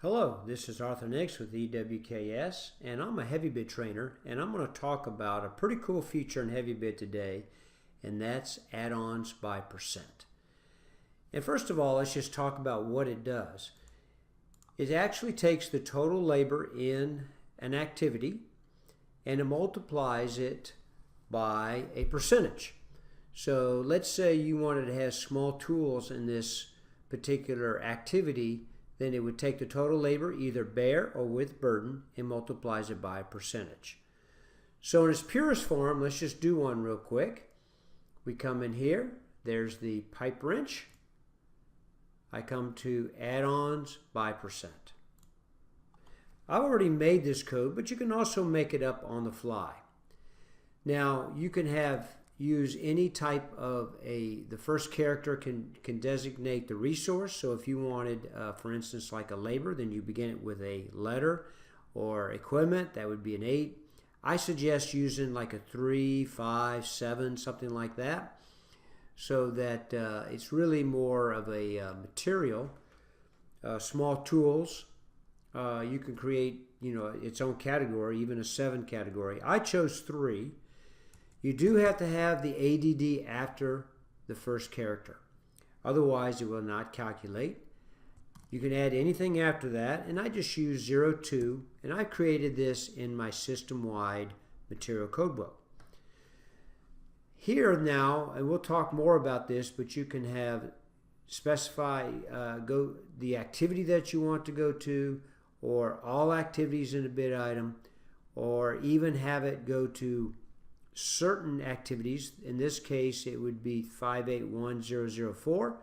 Hello, this is Arthur Nix with EWKS, and I'm a HeavyBid trainer, and I'm going to talk about a pretty cool feature in HeavyBid today, and that's add-ons by percent. And first of all, let's just talk about what it does. It actually takes the total labor in an activity, and it multiplies it by a percentage. So let's say you wanted to have small tools in this particular activity, then it would take the total labor either bare or with burden and multiplies it by a percentage. So in its purest form, let's just do one real quick. We come in here, there's the pipe wrench. I come to add-ons by percent. I've already made this code, but you can also make it up on the fly. Now you can use any type of the first character can designate the resource. So if you wanted, for instance, like a labor, then you begin it with a letter, or equipment, that would be an 8. I suggest using like a 3, 5, 7, something like that, so that it's really more of a material. Small tools, you can create, its own category, even a 7 category. I chose 3. You do have to have the ADD after the first character. Otherwise, it will not calculate. You can add anything after that, and I just use 0, 2, and I created this in my system-wide material codebook. Here now, and we'll talk more about this, but you can specify the activity that you want to go to, or all activities in a bid item, or even have it go to certain activities. In this case, it would be 581004,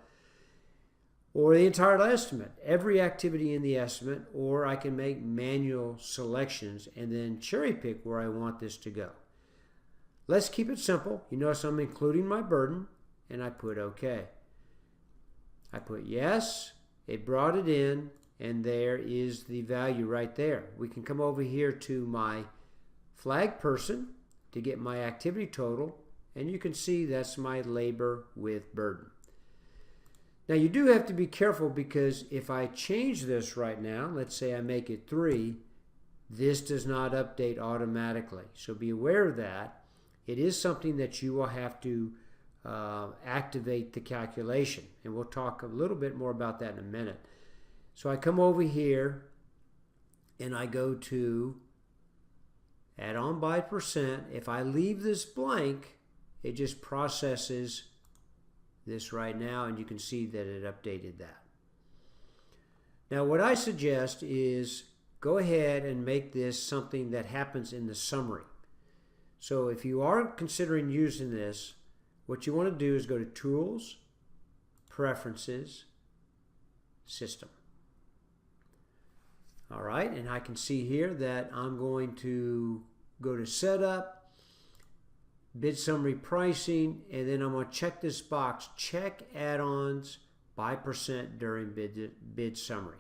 or the entire estimate, every activity in the estimate, or I can make manual selections and then cherry pick where I want this to go. Let's keep it simple. You notice I'm including my burden, and I put OK. I put yes, it brought it in, and there is the value right there. We can come over here to my flag person to get my activity total, and you can see that's my labor with burden. Now you do have to be careful, because if I change this right now, let's say I make it 3, this does not update automatically. So be aware of that. It is something that you will have to activate the calculation, and we'll talk a little bit more about that in a minute. So I come over here and I go to add-on by percent. If I leave this blank, it just processes this right now, and you can see that it updated that. Now what I suggest is go ahead and make this something that happens in the summary. So if you are considering using this, what you want to do is go to Tools, Preferences, System. All right, and I can see here that I'm going to go to Setup, Bid Summary Pricing, and then I'm going to check this box, Check Add-ons by percent during bid summary.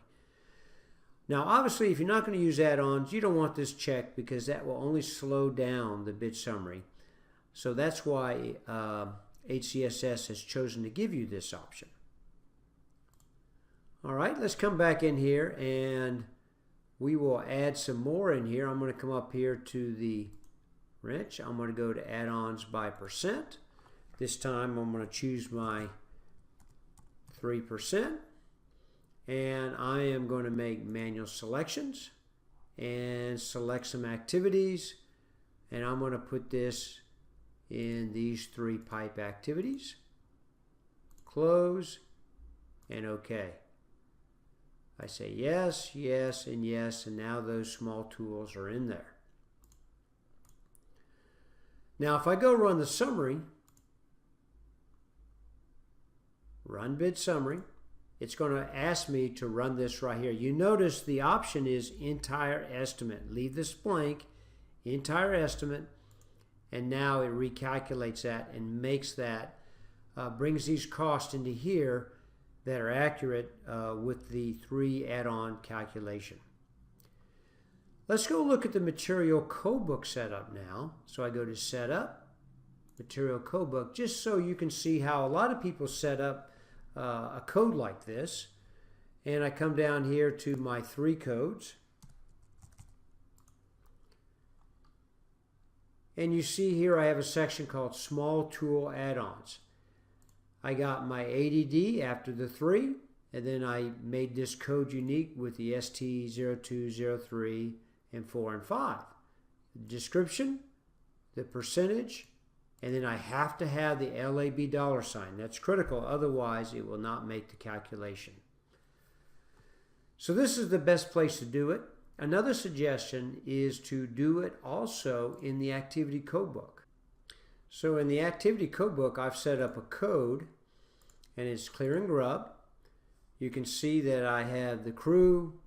Now, obviously, if you're not going to use add-ons, you don't want this checked, because that will only slow down the bid summary. So that's why HCSS has chosen to give you this option. All right, let's come back in here, and we will add some more in here. I'm going to come up here to the wrench. I'm going to go to add-ons by percent. This time I'm going to choose my 3%, and I am going to make manual selections and select some activities, and I'm going to put this in these 3 pipe activities. Close and OK. I say yes, yes, and yes, and now those small tools are in there. Now if I go run the summary, run bid summary, it's going to ask me to run this right here. You notice the option is entire estimate. Leave this blank, entire estimate, and now it recalculates that and makes that, brings these costs into here that are accurate with the 3 add-on calculation. Let's go look at the material codebook setup now. So I go to Setup, Material Codebook, just so you can see how a lot of people set up a code like this. and I come down here to my 3 codes. And you see here I have a section called Small Tool Add-ons. I got my ADD after the 3, and then I made this code unique with the ST02, 03, and 4 and 5. The description, the percentage, and then I have to have the LAB $. That's critical, otherwise it will not make the calculation. So this is the best place to do it. Another suggestion is to do it also in the activity codebook. So in the activity codebook, I've set up a code, and it's clear and grub. You can see that I have the crew,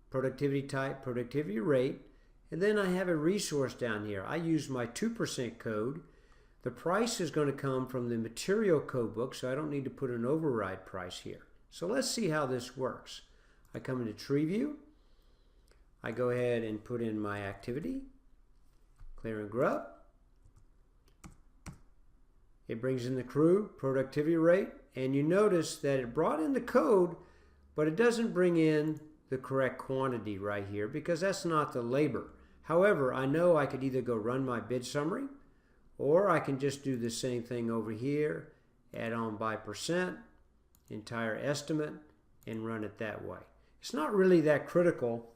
productivity type, productivity rate, and then I have a resource down here. I use my 2% code. The price is going to come from the material codebook, so I don't need to put an override price here. So let's see how this works. I come into Tree View. I go ahead and put in my activity, clear and grub. It brings in the crew, productivity rate, and you notice that it brought in the code, but it doesn't bring in the correct quantity right here because that's not the labor. However, I know I could either go run my bid summary, or I can just do the same thing over here, add on by percent, entire estimate, and run it that way. It's not really that critical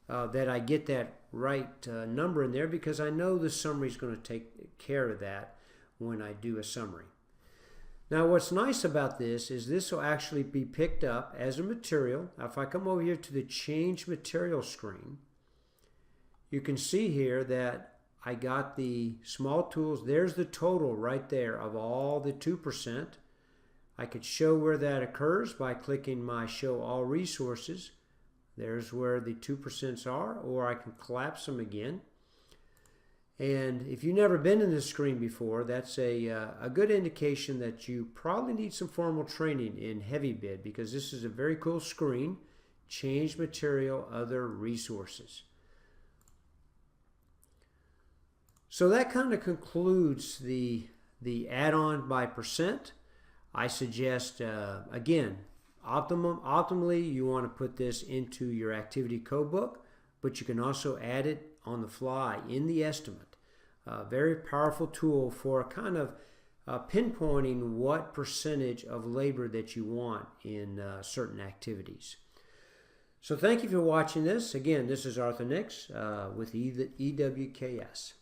that I get that right number in there because I know the summary is going to take care of that when I do a summary. Now what's nice about this is this will actually be picked up as a material. Now if I come over here to the change material screen, you can see here that I got the small tools. There's the total right there of all the 2%. I could show where that occurs by clicking my show all resources. There's where the 2% are, or I can collapse them again. And if you've never been in this screen before, that's a good indication that you probably need some formal training in HeavyBid because this is a very cool screen. Change material, other resources. So that kind of concludes the add-on by percent. I suggest, again, optimally you want to put this into your activity codebook, but you can also add it on the fly in the estimate. Very powerful tool for kind of pinpointing what percentage of labor that you want in certain activities. So thank you for watching this. Again, this is Arthur Nix with EWKS.